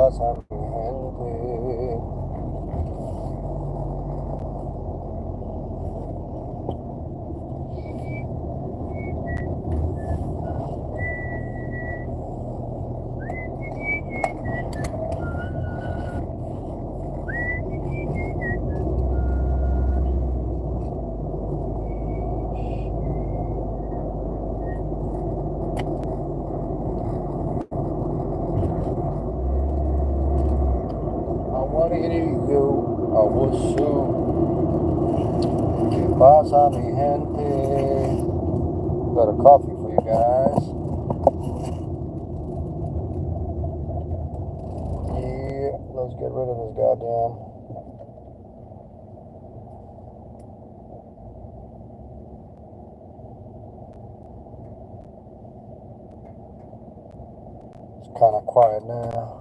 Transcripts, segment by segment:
pasa, mi gente? What it is, yo? I was ¿Qué pasa, mi gente? Got a coffee for you guys. Yeah, let's get rid of this goddamn. It's kind of quiet now.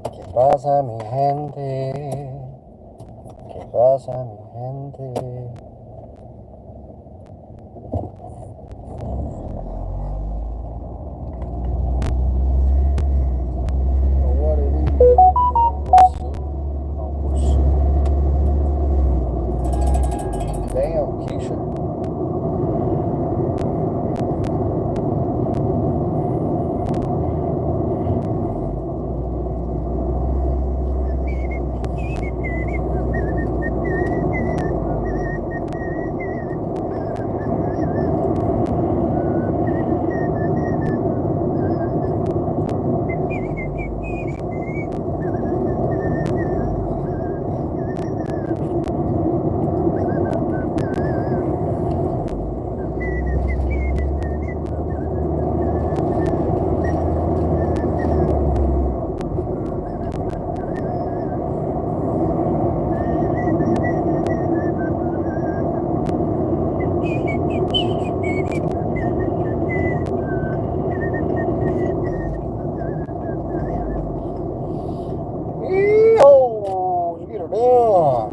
¿Qué pasa, mi gente? ¿Qué pasa, mi gente? What it is? What's up? Damn, Keisha. Let's get her done.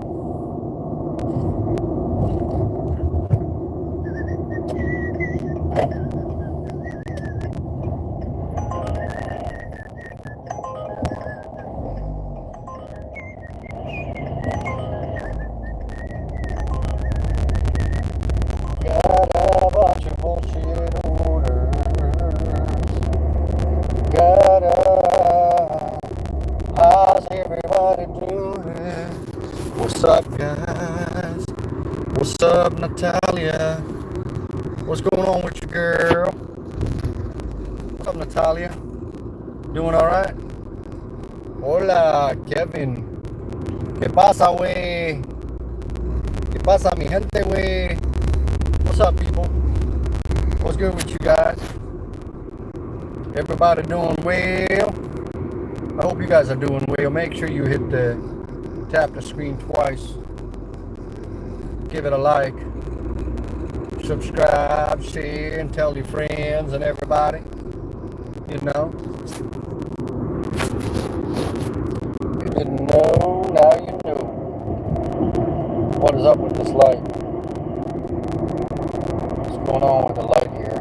Got a bunch of bullshit orders. How's everybody doing? What's up, guys? What's up, Natalia? What's going on with you, girl? What's up, Natalia? Doing all right? Hola, Kevin. ¿Qué pasa, wey? ¿Qué pasa, mi gente, wey? What's up, people? What's good with you guys? Everybody doing well? I hope you guys are doing well. Make sure you tap the screen twice. Give it a like. Subscribe, share, and tell your friends and everybody. You know. You didn't know, now you know. What is up with this light? What's going on with the light here?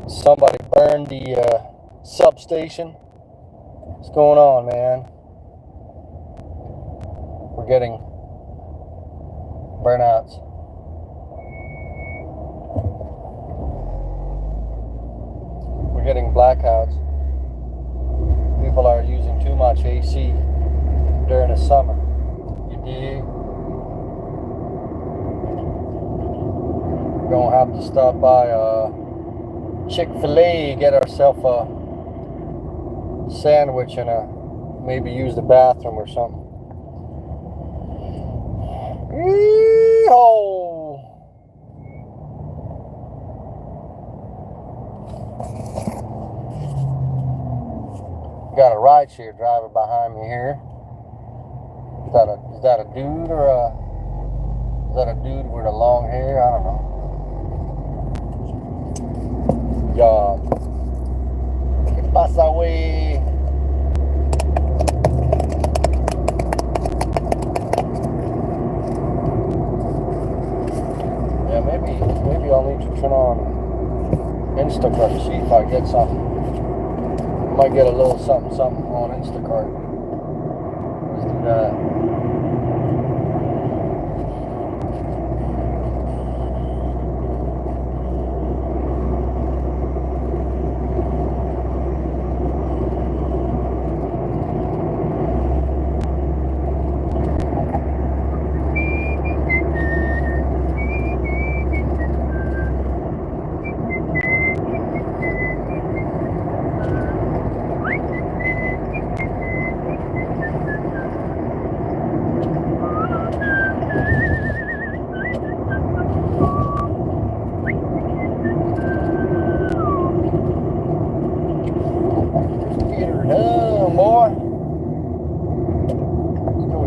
Somebody burned the substation. What's going on, man? We're getting burnouts. We're getting blackouts. People are using too much AC during the summer. You dig? We're gonna have to stop by Chick-fil-A, get ourselves a sandwich and maybe use the bathroom or something. Yee-haw! Got a rideshare driver behind me here. Is that a dude or is that a dude with a long hair? I don't know. ¿Qué pasa, wey? Yeah, maybe need to turn on Instacart to see if I get something. Might get a little something on Instacart. Let's do that.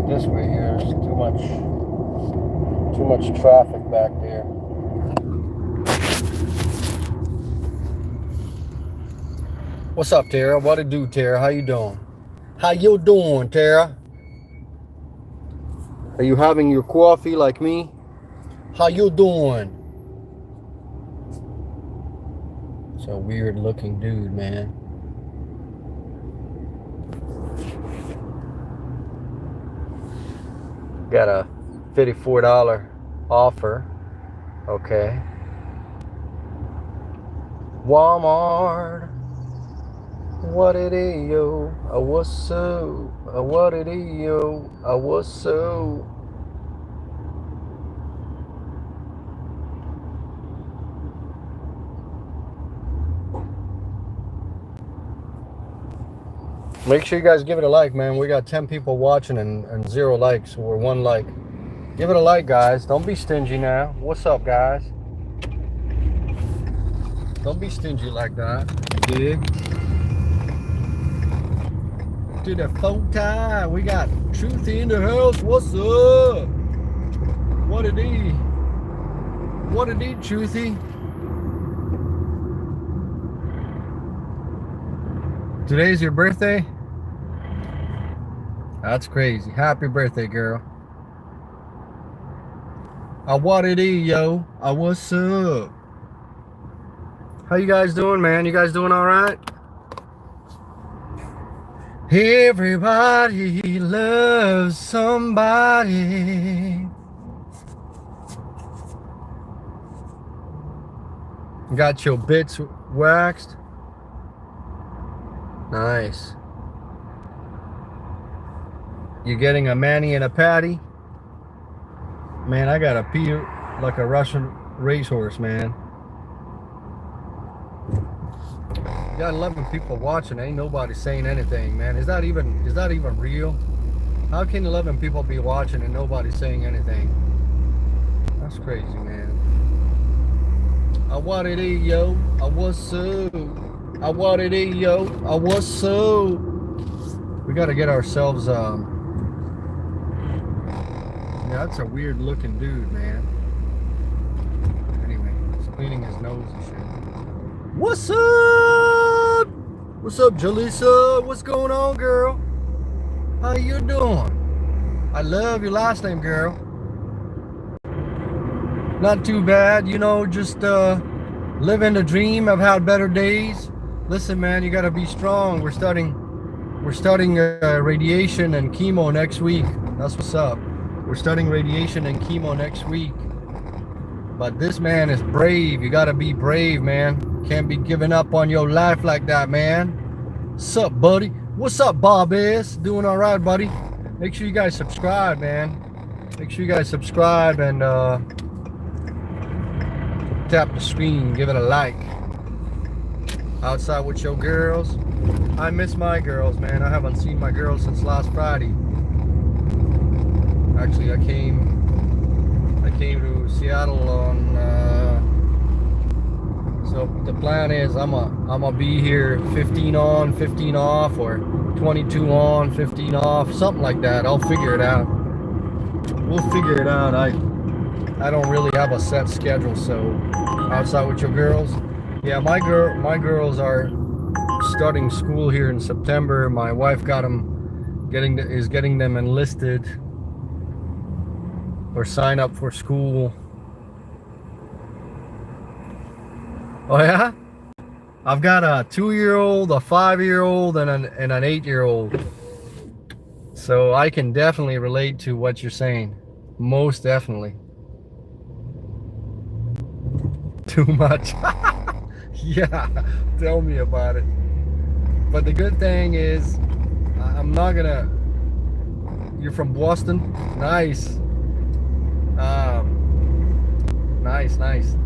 This way here, there's too much traffic back there. What's up, Tara? What it do, Tara? How you doing? How you doing, Tara? Are you having your coffee like me? How you doing? It's a weird looking dude, man. Got a $54 offer. Okay. Walmart. What it is, yo? What's up? What it is, yo? What's up? Make sure you guys give it a like, man. We got 10 people watching and 0 likes, or 1 like. Give it a like, guys. Don't be stingy now. What's up, guys? Don't be stingy like that. Dig? To the phone time. We got Truthy in the house. What's up? What it is? What it is, Truthy? Today's your birthday? That's crazy. Happy birthday, girl. What it is, yo? What's up? How you guys doing, man? You guys doing all right? Everybody loves somebody. Got your bits waxed? Nice. You getting a mani and a patty? Man, I gotta pee like a Russian racehorse, man. You got 11 people watching. Ain't nobody saying anything, man. Is that even real? How can 11 people be watching and nobody saying anything? That's crazy, man. What it is, yo? What's up? What it is, yo? What's up? We gotta get ourselves yeah, that's a weird looking dude, man. Anyway, he's cleaning his nose and shit. What's up? What's up, Jalisa? What's going on, girl? How you doing? I love your last name, girl. Not too bad, you know, just living the dream. I've had better days. Listen, man, you gotta be strong. We're starting radiation and chemo next week. That's what's up. We're starting radiation and chemo next week. But this man is brave. You gotta be brave, man. Can't be giving up on your life like that, man. What's up, buddy? What's up, Bob S? Doing all right, buddy? Make sure you guys subscribe, man. Make sure you guys subscribe and tap the screen. Give it a like. Outside with your girls. I miss my girls, man. I haven't seen my girls since last Friday. Actually, I came to Seattle on. So the plan is I'm gonna be here 15 on, 15 off, or 22 on, 15 off, something like that. I'll figure it out. We'll figure it out. I don't really have a set schedule. So outside with your girls, yeah, my girls are starting school here in September. My wife got them, is getting them enlisted or sign up for school Oh yeah? I've got a 2-year-old, a 5-year-old, and an 8-year-old. So I can definitely relate to what you're saying. Most definitely. Too much. Yeah, tell me about it. But the good thing is, I'm not gonna. You're from Boston? Nice. Nice, nice.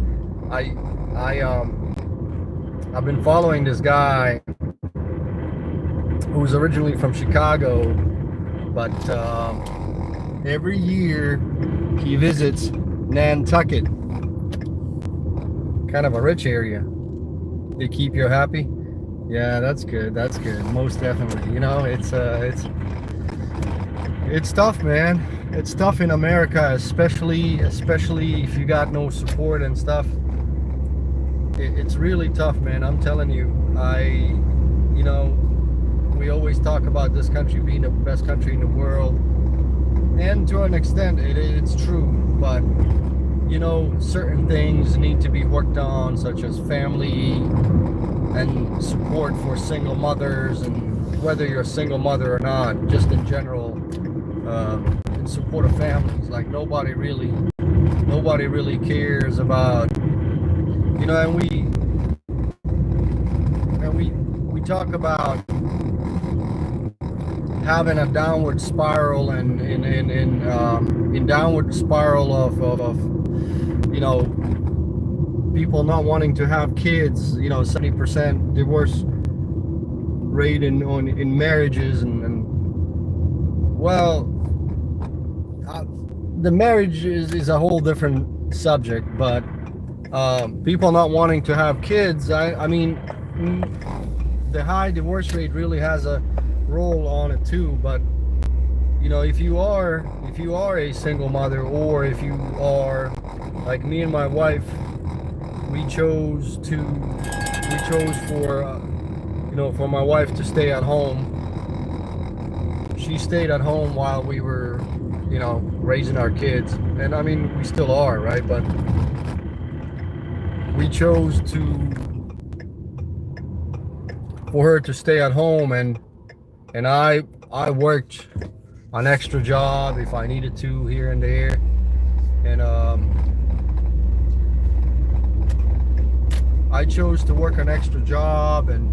I, I've been following this guy who's originally from Chicago, but every year he visits Nantucket, kind of a rich area. They keep you happy. Yeah, that's good. That's good. Most definitely. You know, it's tough, man. It's tough in America, especially if you got no support and stuff. It's really tough, man. I'm telling you. You know, we always talk about this country being the best country in the world, and to an extent, it's true. But you know, certain things need to be worked on, such as family and support for single mothers, and whether you're a single mother or not, just in general, in support of families. Like nobody really cares about, you know, and we talk about having a downward spiral and in downward spiral of you know, people not wanting to have kids. You know, 70% divorce rate in marriages, and well, the marriage is a whole different subject, but people not wanting to have kids. I mean, the high divorce rate really has a role on it too. But you know, if you are a single mother, or if you are like me and my wife, we chose for you know, for my wife to stay at home. She stayed at home while we were, you know, raising our kids, and I mean, we still are, right? But we chose for her to stay at home, and I worked an extra job if I needed to here and there, and I chose to work an extra job, and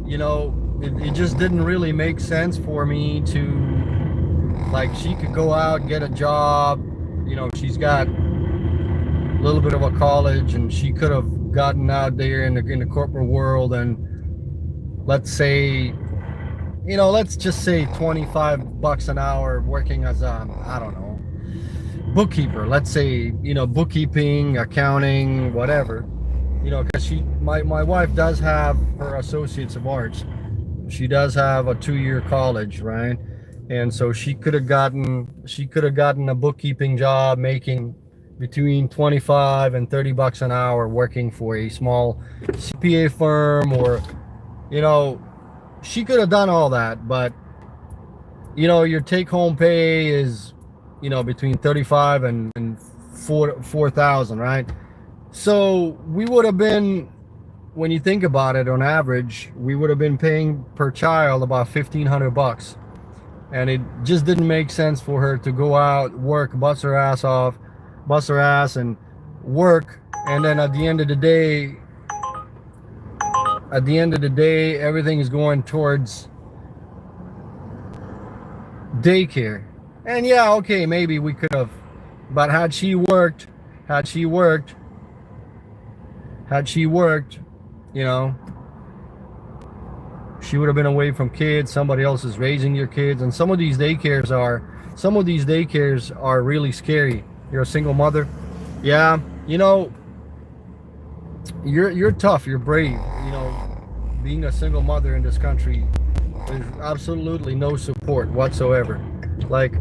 you know, it just didn't really make sense for me to, like, she could go out, get a job, you know, she's got a little bit of a college, and she could have gotten out there in the corporate world, and let's say, you know, let's just say $25 an hour working as a, I don't know, bookkeeper. Let's say, you know, bookkeeping, accounting, whatever. You know, because my wife does have her Associates of Arts. She does have a 2-year college, right? And so she could have gotten a bookkeeping job making between 25 and $30 an hour working for a small CPA firm, or, you know, she could have done all that. But you know, your take-home pay is, you know, between 35 and 4,000, right? So we would have been, when you think about it, on average, we would have been paying per child about $1,500, and it just didn't make sense for her to go out, work, bust her ass and work, and then at the end of the day, everything is going towards daycare. And yeah, okay, maybe we could have, but had she worked, you know, she would have been away from kids. Somebody else is raising your kids, and some of these daycares are really scary. You're a single mother, yeah, you know, you're tough, you're brave. You know, being a single mother in this country, there's absolutely no support whatsoever. Like,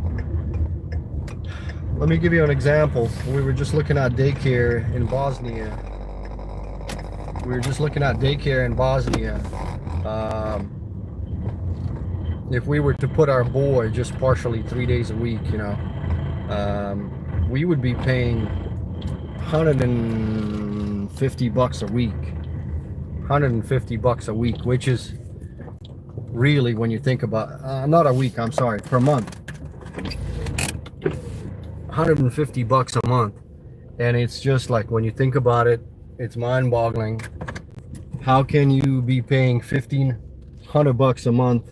let me give you an example. We were just looking at daycare in Bosnia. If we were to put our boy just partially 3 days a week, you know, we would be paying $150 a week. $150 a week, which is really, when you think about not a week, I'm sorry, per month, $150 a month. And it's just like, when you think about it, it's mind-boggling. How can you be paying $1,500 a month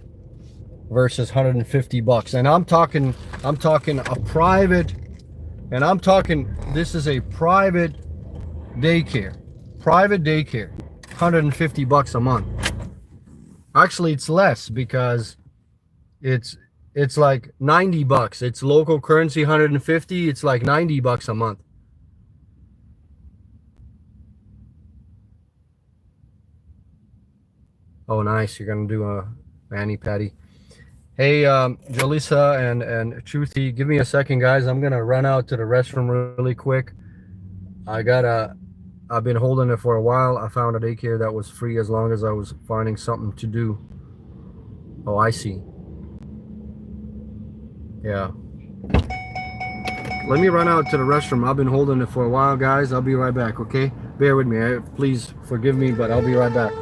versus $150? And I'm talking a private, and I'm talking, this is a private daycare, $150 a month. Actually, it's less, because it's like $90. It's local currency, 150. It's like $90 a month. Oh, nice. You're gonna do a mani patty. Hey, Jalissa and Truthy, give me a second, guys. I'm gonna run out to the restroom really quick. I've been holding it for a while. I found a daycare that was free as long as I was finding something to do. Oh, I see. Yeah. Let me run out to the restroom. I've been holding it for a while, guys. I'll be right back, okay? Bear with me. Please forgive me, but I'll be right back.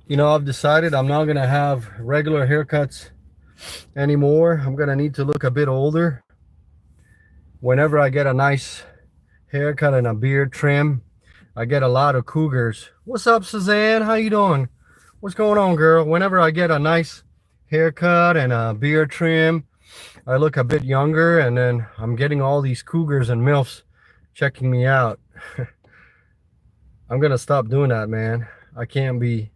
You know, I've decided I'm not gonna have regular haircuts anymore. I'm gonna need to look a bit older. Whenever I get a nice haircut and a beard trim, I get a lot of cougars. What's up, Suzanne? How you doing? What's going on, girl? Whenever I get a nice haircut and a beard trim, I look a bit younger, and then I'm getting all these cougars and MILFs checking me out. I'm gonna stop doing that, man. I can't be,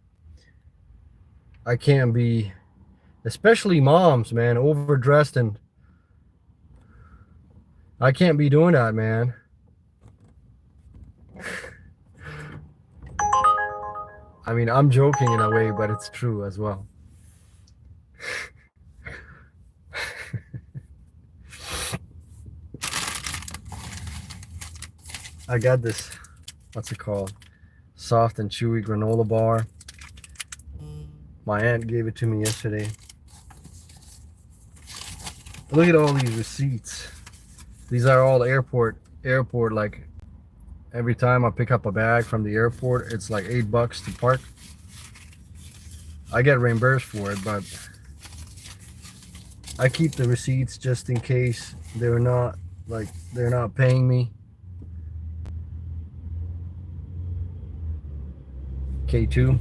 especially moms, man, overdressed, and I can't be doing that, man. I mean, I'm joking in a way, but it's true as well. I got this, what's it called? Soft and chewy granola bar. My aunt gave it to me yesterday. Look at all these receipts. These are all airport like Every time I pick up a bag from the airport, it's like $8 to park. I get reimbursed for it, but I keep the receipts just in case they're not paying me. K2.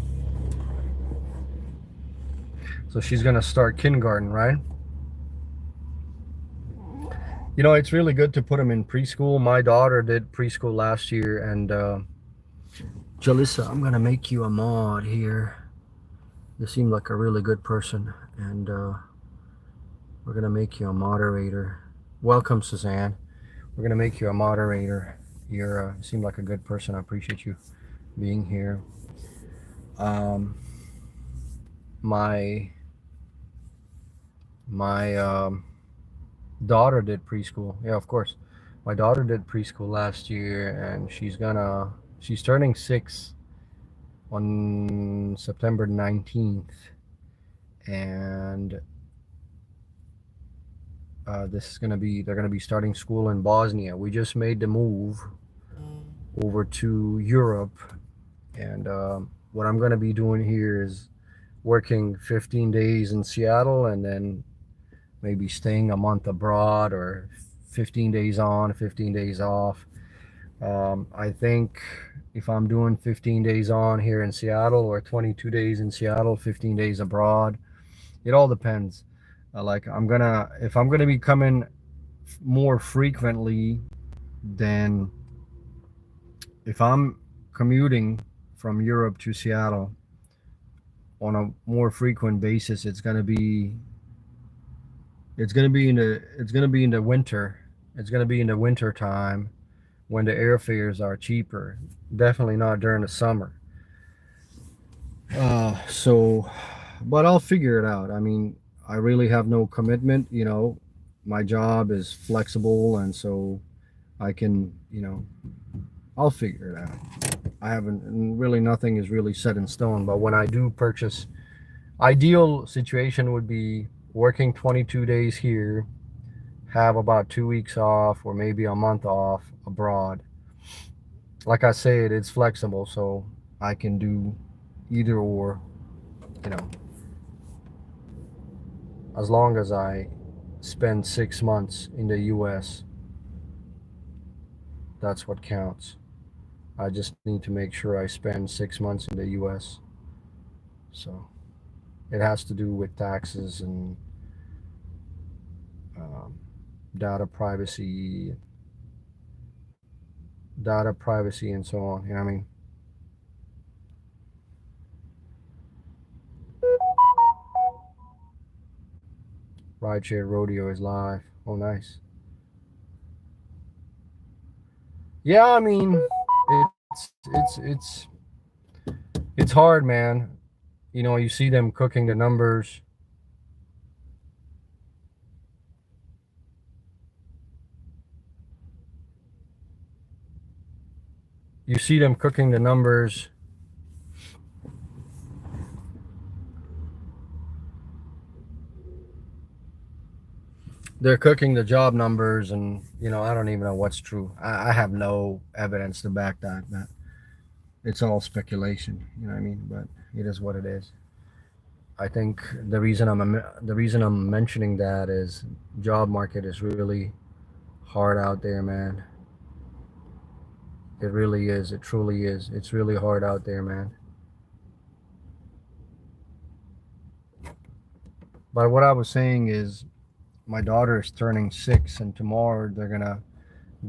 So she's gonna start kindergarten, right? You know, it's really good to put them in preschool. My daughter did preschool last year, and Jalissa, I'm gonna make you a mod here. You seem like a really good person, and we're gonna make you a moderator. Welcome, Suzanne. We're gonna make you a moderator. You seem like a good person. I appreciate you being here. My daughter did preschool. Yeah, of course. My daughter did preschool last year, and she's turning 6 on September 19th, and they're gonna be starting school in Bosnia. We just made the move over to Europe, and what I'm gonna be doing here is working 15 days in Seattle, and then maybe staying a month abroad, or 15 days on, 15 days off. I think if I'm doing 15 days on here in Seattle, or 22 days in Seattle, 15 days abroad, it all depends. If I'm gonna be coming more frequently, then if I'm commuting from Europe to Seattle on a more frequent basis, it's gonna be in the winter. It's gonna be in the winter time when the airfares are cheaper. Definitely not during the summer. But I'll figure it out. I mean, I really have no commitment. You know, my job is flexible, and so I can, I'll figure it out. I haven't really, nothing is really set in stone. But when I do purchase, ideal situation would be working 22 days here, have about 2 weeks off, or maybe a month off abroad. Like I said, it's flexible, so I can do either or, you know, as long as I spend 6 months in the US. That's what counts. I just need to make sure I spend 6 months in the US. So it has to do with taxes and data privacy, and so on. You know what I mean? Rideshare Rodeo is live. Oh, nice. Yeah, I mean, it's hard, man. You know, you see them cooking the numbers. You see them cooking the numbers. They're cooking the job numbers, and I don't even know what's true. I have no evidence to back that. It's all speculation. You know what I mean? But it is what it is. I think the reason I'm mentioning that is job market is really hard out there, man. It really is. It truly is. It's really hard out there, man. But what I was saying is, my daughter is turning 6, and tomorrow they're gonna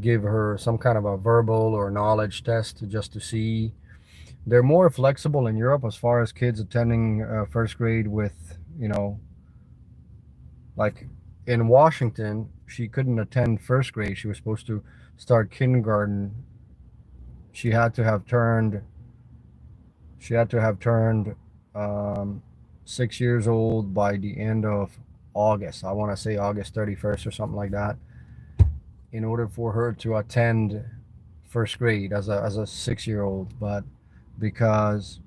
give her some kind of a verbal or knowledge test just to see. They're more flexible in Europe as far as kids attending first grade with, like in Washington, she couldn't attend first grade. She was supposed to start kindergarten. She had to have turned 6 years old by the end of August. I want to say August 31st or something like that, in order for her to attend first grade as a 6-year-old. But because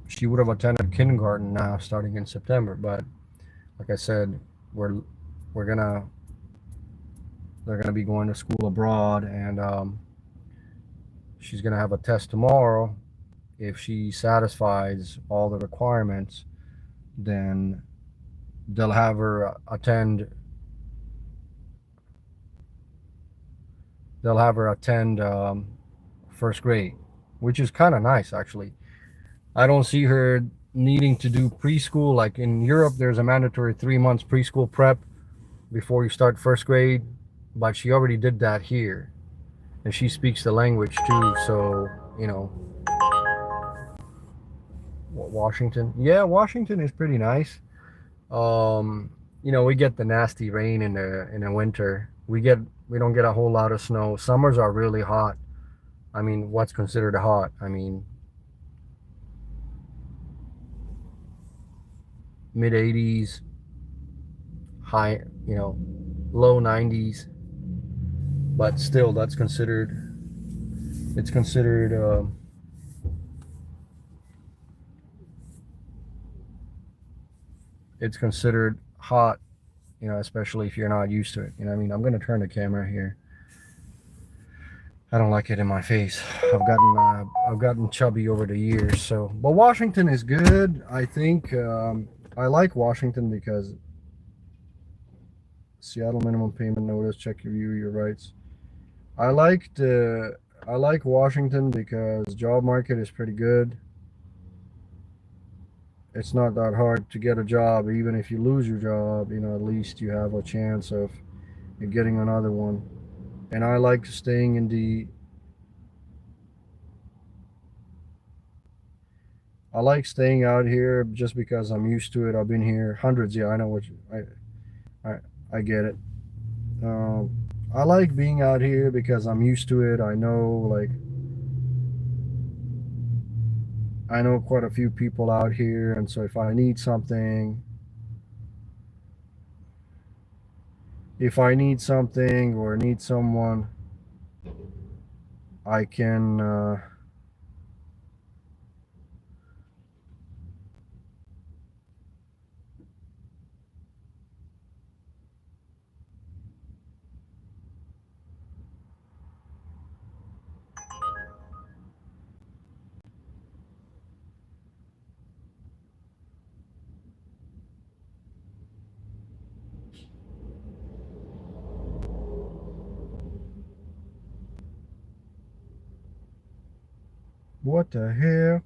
she would have attended kindergarten now starting in September, but like I said, they're gonna be going to school abroad, and she's going to have a test tomorrow. If she satisfies all the requirements, then they'll have her attend first grade, which is kind of nice actually. I don't see her needing to do preschool. Like in Europe, there's a mandatory 3 months preschool prep before you start first grade, but she already did that here, and she speaks the language too. So you know, Washington, yeah, Washington is pretty nice. Um, we get the nasty rain in the winter. We don't get a whole lot of snow. Summers are really hot. I mean, what's considered hot? I mean, mid 80s, high, low 90s, but still that's considered it's considered it's considered hot, especially if you're not used to it. I mean, I'm going to turn the camera here. I don't like it in my face. I've gotten chubby over the years. So, but Washington is good. I think I like Washington because Seattle minimum payment notice. Check your rights. I like Washington because job market is pretty good. It's not that hard to get a job. Even if you lose your job, at least you have a chance of getting another one. And I like staying in the I like staying out here just because I'm used to it. I've been here hundreds. Yeah, I know I I get it. I like being out here because I'm used to it. I know quite a few people out here, and so if I need something or need someone, I can. What the hell?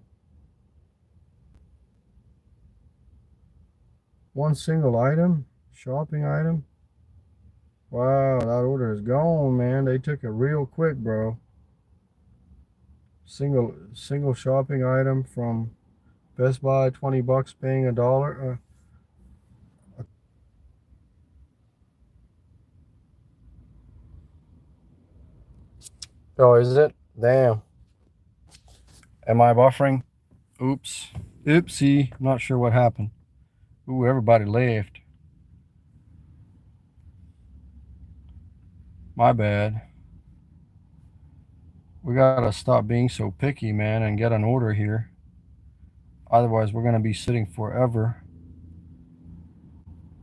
One single item, shopping item. Wow, that order is gone, man. They took it real quick, bro. Single shopping item from Best Buy, $20, paying $1. Oh, is it? Damn. Am I buffering? Oops. Oopsie. I'm not sure what happened. Ooh, everybody left. My bad. We gotta stop being so picky, man, and get an order here. Otherwise, we're gonna be sitting forever.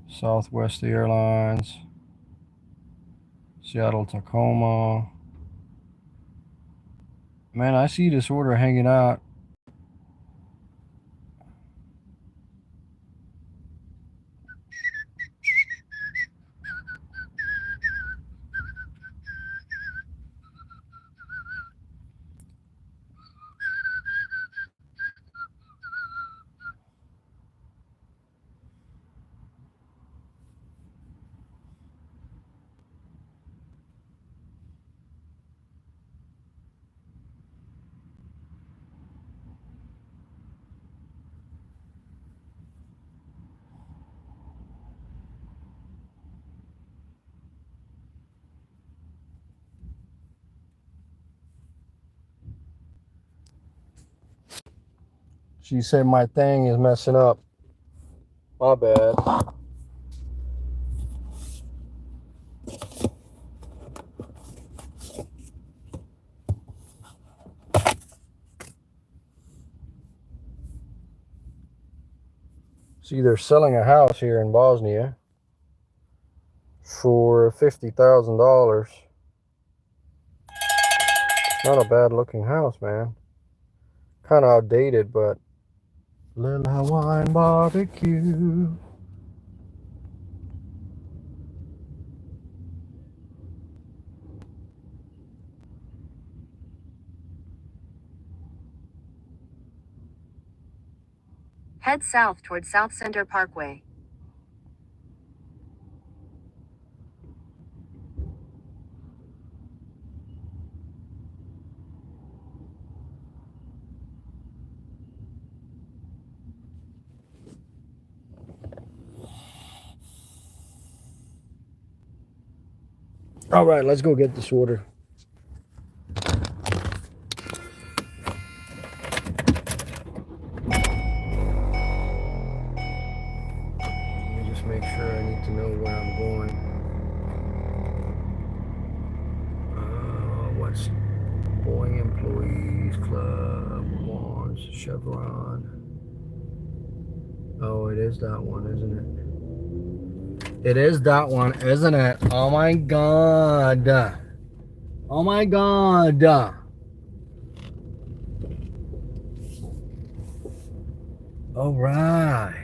Southwest Airlines, Seattle Tacoma. Man, I see this order hanging out. She said my thing is messing up. My bad. See, they're selling a house here in Bosnia for $50,000. Not a bad looking house, man. Kind of outdated, but Little Hawaiian barbecue. Head south toward South Center Parkway. All right, let's go get this order. Let me just make sure I need to know where I'm going. What's Boeing Employees Club, Mars, Chevron. Oh, it is that one, isn't it? It is that one, isn't it? Oh my God. Oh my God. All right.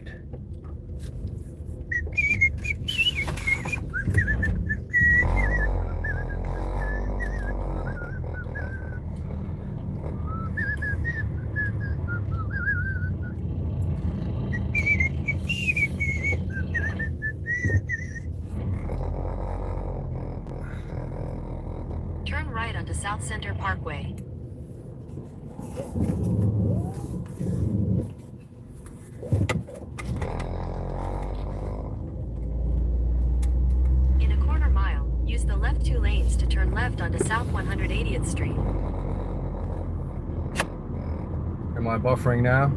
Turn right onto South Center Parkway. In a quarter mile, use the left 2 lanes to turn left onto South 180th Street. Am I buffering now?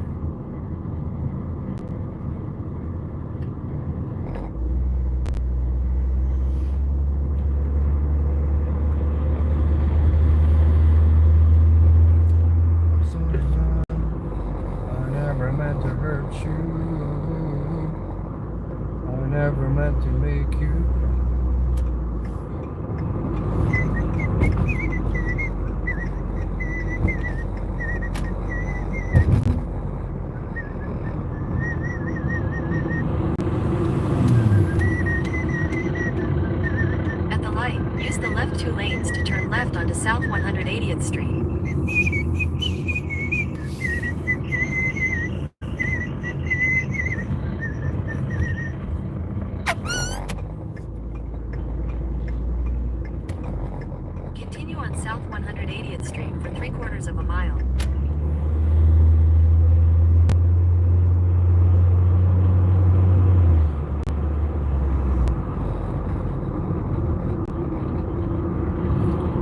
I never meant to hurt you. I never meant to make you cry. At the light, use the left 2 lanes to turn left onto South 180th Street. Continue on South 180th Street for 3/4 of a mile.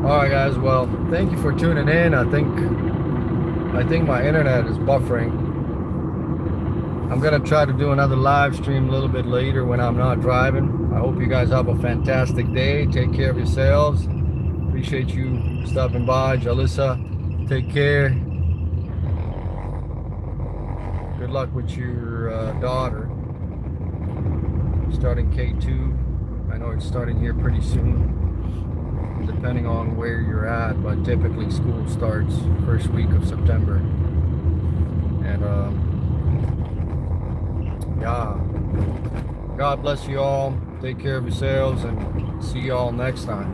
All right, guys. Well, thank you for tuning in. I think my internet is buffering. I'm gonna try to do another live stream a little bit later when I'm not driving. I hope you guys have a fantastic day. Take care of yourselves. Appreciate you stopping by, Jalissa. Take care. Good luck with your daughter starting K2. I know it's starting here pretty soon, depending on where you're at, but typically school starts first week of September. And yeah, God bless you all. Take care of yourselves and see you all next time.